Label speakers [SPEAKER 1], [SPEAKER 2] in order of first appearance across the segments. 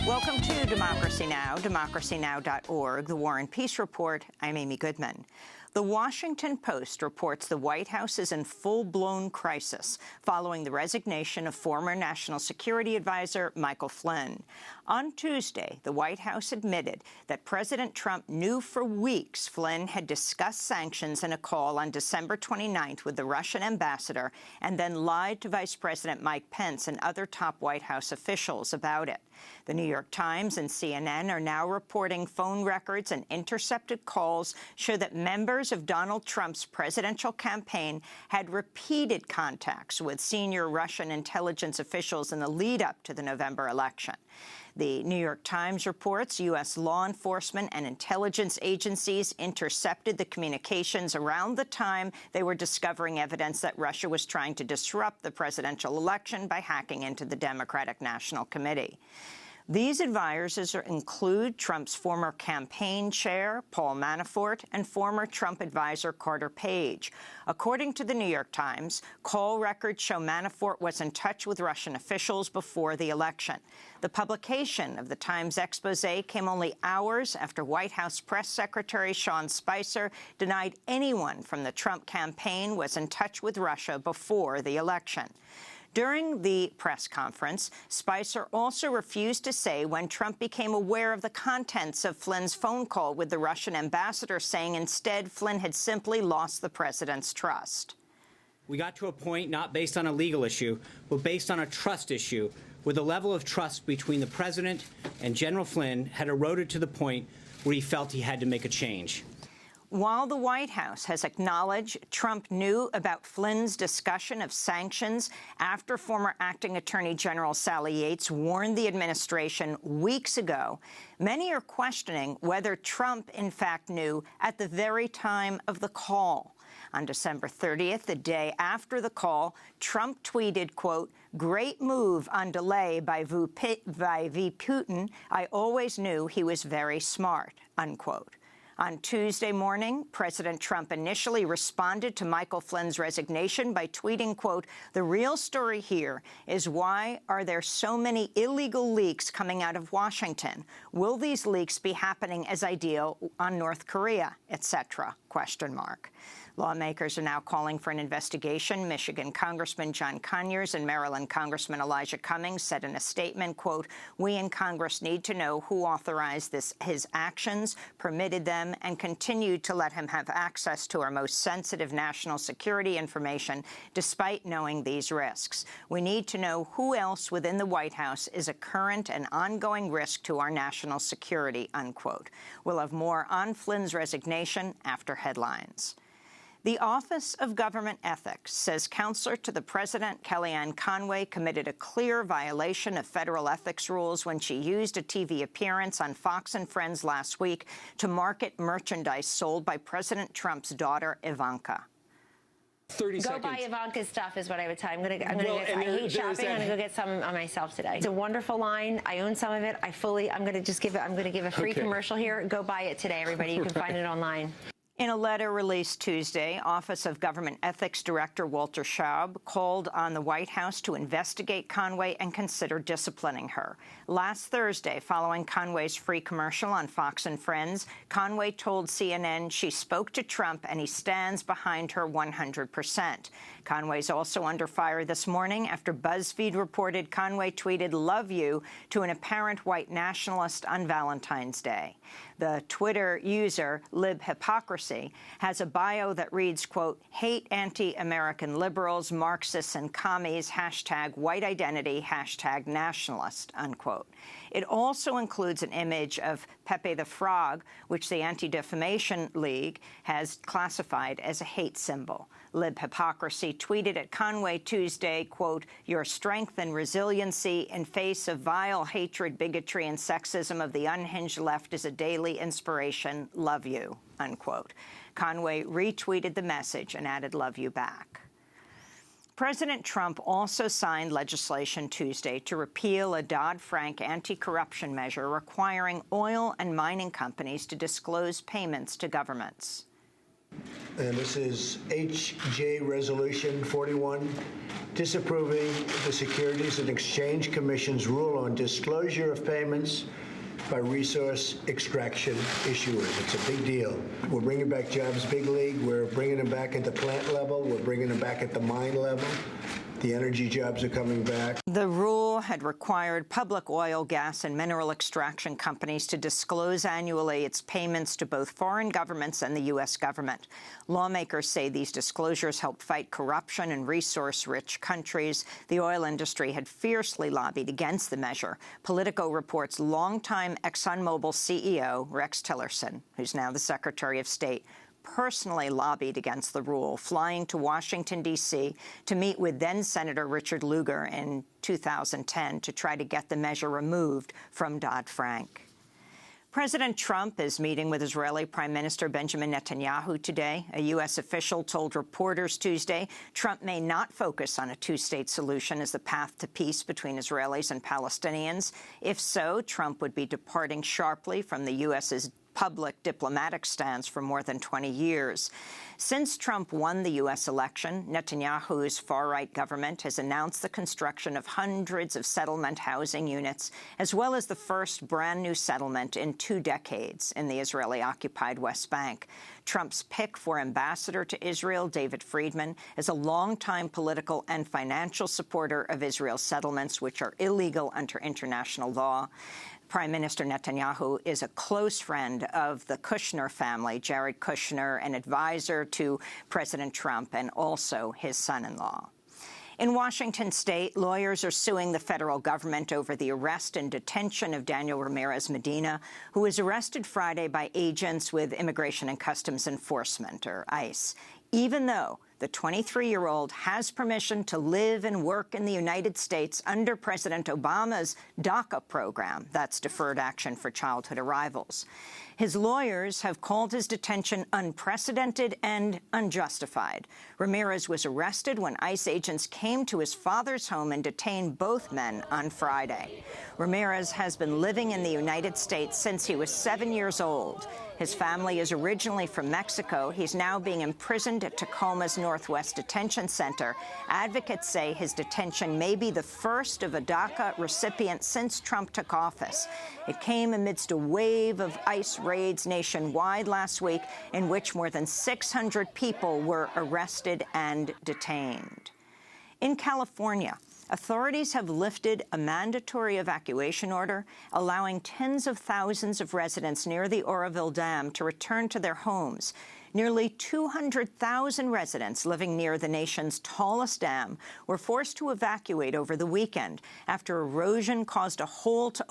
[SPEAKER 1] Welcome to Democracy Now!, democracynow.org, the War and Peace Report. I'm Amy Goodman. The Washington Post reports the White House is in full-blown crisis following the resignation of former National Security Advisor Michael Flynn. On Tuesday, the White House admitted that President Trump knew for weeks Flynn had discussed sanctions in a call on December 29th with the Russian ambassador and then lied to Vice President Mike Pence and other top White House officials about it. The New York Times and CNN are now reporting phone records and intercepted calls show that members of Donald Trump's presidential campaign had repeated contacts with senior Russian intelligence officials in the lead-up to the November election. The New York Times reports U.S. law enforcement and intelligence agencies intercepted the communications around the time they were discovering evidence that Russia was trying to disrupt the presidential election by hacking into the Democratic National Committee. These advisors include Trump's former campaign chair, Paul Manafort, and former Trump advisor Carter Page. According to the New York Times, call records show Manafort was in touch with Russian officials before the election. The publication of the Times expose came only hours after White House Press Secretary Sean Spicer denied anyone from the Trump campaign was in touch with Russia before the election. During the press conference, Spicer also refused to say when Trump became aware of the contents of Flynn's phone call with the Russian ambassador, saying instead Flynn had simply lost the president's trust.
[SPEAKER 2] We got to a point not based on a legal issue, but based on a trust issue, where the level of trust between the president and General Flynn had eroded to the point where he felt he had to make a change.
[SPEAKER 1] While the White House has acknowledged Trump knew about Flynn's discussion of sanctions after former acting Attorney General Sally Yates warned the administration weeks ago, many are questioning whether Trump, in fact, knew at the very time of the call. On December 30th, the day after the call, Trump tweeted, quote, "Great move on delay by V. Putin. I always knew he was very smart," unquote. On Tuesday morning, President Trump initially responded to Michael Flynn's resignation by tweeting, quote, "The real story here is why are there so many illegal leaks coming out of Washington? Will these leaks be happening as I deal on North Korea, etc.?" question mark. Lawmakers are now calling for an investigation. Michigan Congressman John Conyers and Maryland Congressman Elijah Cummings said in a statement, quote, "We in Congress need to know who authorized his actions, permitted them, and continued to let him have access to our most sensitive national security information despite knowing these risks. We need to know who else within the White House is a current and ongoing risk to our national security," unquote. We'll have more on Flynn's resignation after headlines. The Office of Government Ethics says Counselor to the President Kellyanne Conway committed a clear violation of federal ethics rules when she used a TV appearance on Fox and Friends last week to market merchandise sold by President Trump's daughter, Ivanka.
[SPEAKER 3] 30 seconds.
[SPEAKER 4] Go buy Ivanka's stuff is what I would tell you. I hate shopping. I'm going to go get some on myself today. It's a wonderful line. I own some of it. I'm going to just give it. I'm going to give a free commercial here. Go buy it today, everybody. You can find it online.
[SPEAKER 1] In a letter released Tuesday, Office of Government Ethics Director Walter Shaub called on the White House to investigate Conway and consider disciplining her. Last Thursday, following Conway's free commercial on Fox and Friends, Conway told CNN she spoke to Trump and he stands behind her 100%. Conway's also under fire this morning after BuzzFeed reported Conway tweeted "love you" to an apparent white nationalist on Valentine's Day. The Twitter user LibHypocrisy has a bio that reads, quote, "Hate anti-American liberals, Marxists, and commies, hashtag white identity, hashtag nationalist," unquote. It also includes an image of Pepe the Frog, which the Anti-Defamation League has classified as a hate symbol. LibHypocrisy tweeted at Conway Tuesday, quote, "Your strength and resiliency in face of vile hatred, bigotry, and sexism of the unhinged left is a daily inspiration. Love you," unquote. Conway retweeted the message and added "love you" back. President Trump also signed legislation Tuesday to repeal a Dodd-Frank anti-corruption measure requiring oil and mining companies to disclose payments to governments.
[SPEAKER 5] And this is HJ Resolution 41, disapproving the Securities and Exchange Commission's rule on disclosure of payments by resource extraction issuers. It's a big deal. We're bringing back jobs big league. We're bringing them back at the plant level. We're bringing them back at the mine level. The energy jobs are coming back.
[SPEAKER 1] The rule had required public oil, gas, and mineral extraction companies to disclose annually its payments to both foreign governments and the U.S. government. Lawmakers say these disclosures help fight corruption in resource-rich countries. The oil industry had fiercely lobbied against the measure. Politico reports longtime ExxonMobil CEO Rex Tillerson, who's now the Secretary of State, personally lobbied against the rule, flying to Washington, D.C. to meet with then-Senator Richard Lugar in 2010 to try to get the measure removed from Dodd-Frank. President Trump is meeting with Israeli Prime Minister Benjamin Netanyahu today. A U.S. official told reporters Tuesday Trump may not focus on a two-state solution as the path to peace between Israelis and Palestinians. If so, Trump would be departing sharply from the U.S.'s public diplomatic stance for more than 20 years. Since Trump won the U.S. election, Netanyahu's far-right government has announced the construction of hundreds of settlement housing units, as well as the first brand-new settlement in 2 decades in the Israeli-occupied West Bank. Trump's pick for ambassador to Israel, David Friedman, is a longtime political and financial supporter of Israel's settlements, which are illegal under international law. Prime Minister Netanyahu is a close friend of the Kushner family, Jared Kushner, an advisor to President Trump, and also his son-in-law. In Washington state, lawyers are suing the federal government over the arrest and detention of Daniel Ramirez Medina, who was arrested Friday by agents with Immigration and Customs Enforcement, or ICE, even though the 23-year-old has permission to live and work in the United States under President Obama's DACA program, that's Deferred Action for Childhood Arrivals. His lawyers have called his detention unprecedented and unjustified. Ramirez was arrested when ICE agents came to his father's home and detained both men on Friday. Ramirez has been living in the United States since he was 7 years old. His family is originally from Mexico. He's now being imprisoned at Tacoma's Northwest Detention Center. Advocates say his detention may be the first of a DACA recipient since Trump took office. It came amidst a wave of ICE raids nationwide last week in which more than 600 people were arrested and detained. In California, authorities have lifted a mandatory evacuation order, allowing tens of thousands of residents near the Oroville Dam to return to their homes. Nearly 200,000 residents living near the nation's tallest dam were forced to evacuate over the weekend after erosion caused a hole to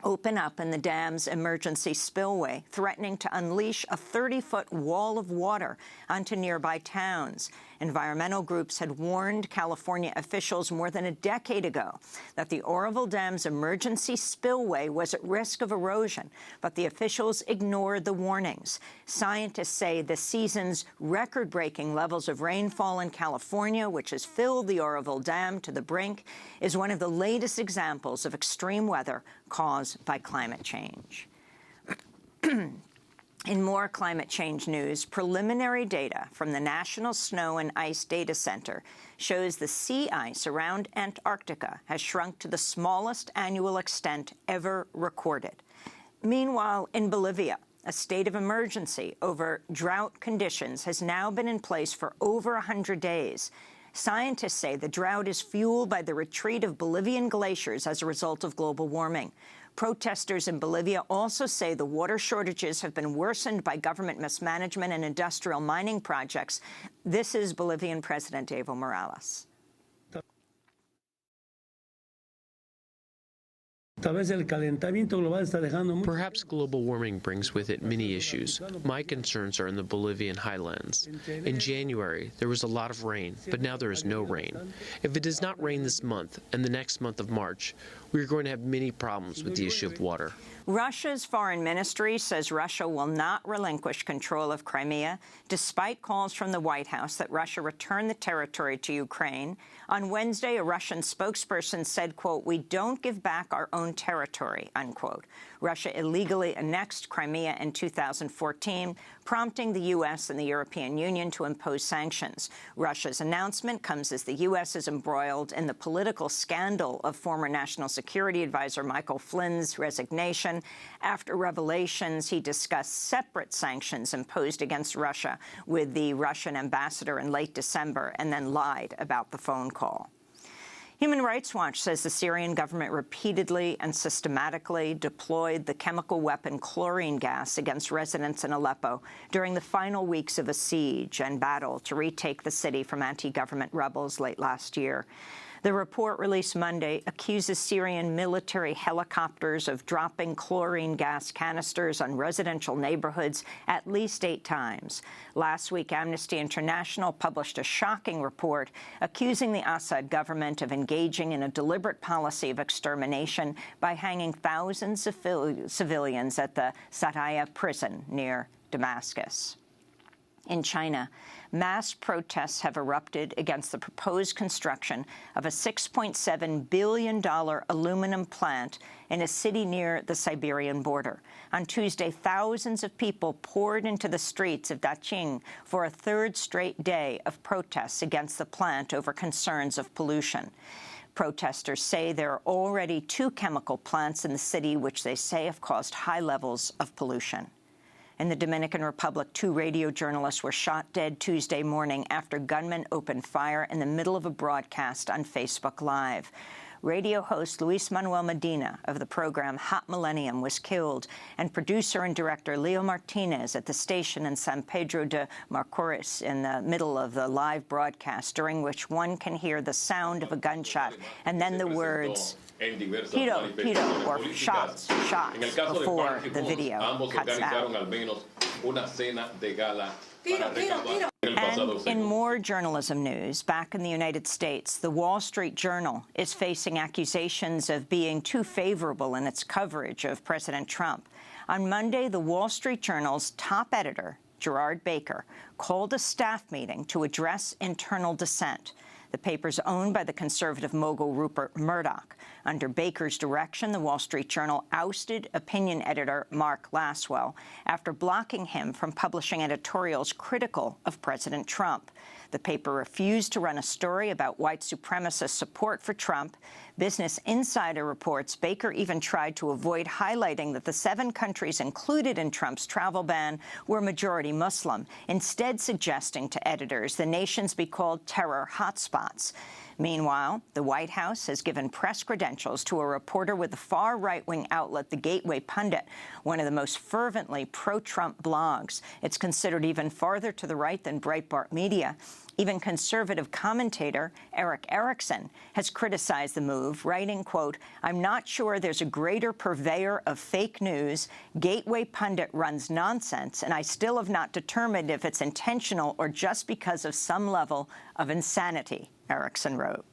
[SPEAKER 1] open up in the dam's emergency spillway, threatening to unleash a 30-foot wall of water onto nearby towns. Environmental groups had warned California officials more than a decade ago that the Oroville Dam's emergency spillway was at risk of erosion, but the officials ignored the warnings. Scientists say the season's record-breaking levels of rainfall in California, which has filled the Oroville Dam to the brink, is one of the latest examples of extreme weather caused by climate change. In more climate change news, preliminary data from the National Snow and Ice Data Center shows the sea ice around Antarctica has shrunk to the smallest annual extent ever recorded. Meanwhile, in Bolivia, a state of emergency over drought conditions has now been in place for over 100 days. Scientists say the drought is fueled by the retreat of Bolivian glaciers as a result of global warming. Protesters in Bolivia also say the water shortages have been worsened by government mismanagement and industrial mining projects. This is Bolivian President Evo Morales.
[SPEAKER 6] Perhaps global warming brings with it many issues. My concerns are in the Bolivian highlands. In January, there was a lot of rain, but now there is no rain. If it does not rain this month and the next month of March, we're going to have many problems with the issue of water.
[SPEAKER 1] Russia's foreign ministry says Russia will not relinquish control of Crimea, despite calls from the White House that Russia return the territory to Ukraine. On Wednesday, a Russian spokesperson said, quote, "We don't give back our own territory," unquote. Russia illegally annexed Crimea in 2014, prompting the U.S. and the European Union to impose sanctions. Russia's announcement comes as the U.S. is embroiled in the political scandal of former National Security Advisor Michael Flynn's resignation. After revelations, he discussed separate sanctions imposed against Russia with the Russian ambassador in late December and then lied about the phone call. Human Rights Watch says the Syrian government repeatedly and systematically deployed the chemical weapon chlorine gas against residents in Aleppo during the final weeks of a siege and battle to retake the city from anti-government rebels late last year. The report released Monday accuses Syrian military helicopters of dropping chlorine gas canisters on residential neighborhoods at least 8 times. Last week, Amnesty International published a shocking report accusing the Assad government of engaging in a deliberate policy of extermination by hanging thousands of civilians at the Saraya prison near Damascus. In China, mass protests have erupted against the proposed construction of a $6.7 billion aluminum plant in a city near the Siberian border. On Tuesday, thousands of people poured into the streets of Daqing for a third straight day of protests against the plant over concerns of pollution. Protesters say there are already 2 chemical plants in the city which they say have caused high levels of pollution. In the Dominican Republic, 2 radio journalists were shot dead Tuesday morning after gunmen opened fire in the middle of a broadcast on Facebook Live. Radio host Luis Manuel Medina of the program Hot Millennium was killed, and producer and director Leo Martinez at the station in San Pedro de Macorís in the middle of the live broadcast, during which one can hear the sound of a gunshot and then the words "Pito, pito," or shots, shots, before the video cuts out. And in more journalism news, back in the United States, the Wall Street Journal is facing accusations of being too favorable in its coverage of President Trump. On Monday, the Wall Street Journal's top editor, Gerard Baker, called a staff meeting to address internal dissent. The paper is owned by the conservative mogul Rupert Murdoch. Under Baker's direction, the Wall Street Journal ousted opinion editor Mark Laswell after blocking him from publishing editorials critical of President Trump. The paper refused to run a story about white supremacist support for Trump. Business Insider reports Baker even tried to avoid highlighting that the 7 countries included in Trump's travel ban were majority Muslim, instead suggesting to editors the nations be called terror hotspots. Meanwhile, the White House has given press credentials to a reporter with the far right-wing outlet The Gateway Pundit, one of the most fervently pro-Trump blogs. It's considered even farther to the right than Breitbart Media. Even conservative commentator Eric Erickson has criticized the move, writing, quote, "I'm not sure there's a greater purveyor of fake news. Gateway Pundit runs nonsense, and I still have not determined if it's intentional or just because of some level of insanity," Erickson wrote.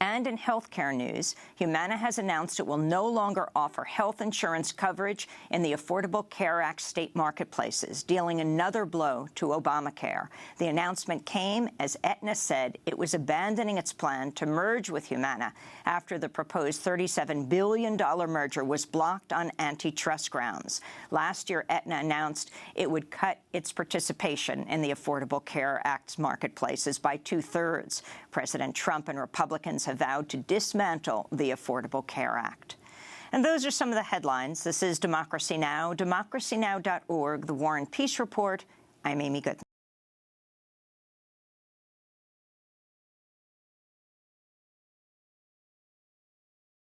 [SPEAKER 1] And in healthcare news, Humana has announced it will no longer offer health insurance coverage in the Affordable Care Act state marketplaces, dealing another blow to Obamacare. The announcement came as Aetna said it was abandoning its plan to merge with Humana after the proposed $37 billion merger was blocked on antitrust grounds. Last year, Aetna announced it would cut its participation in the Affordable Care Act's marketplaces by 2/3. President Trump and Republicans have vowed to dismantle the Affordable Care Act. And those are some of the headlines. This is Democracy Now!, democracynow.org, The War and Peace Report. I'm Amy Goodman.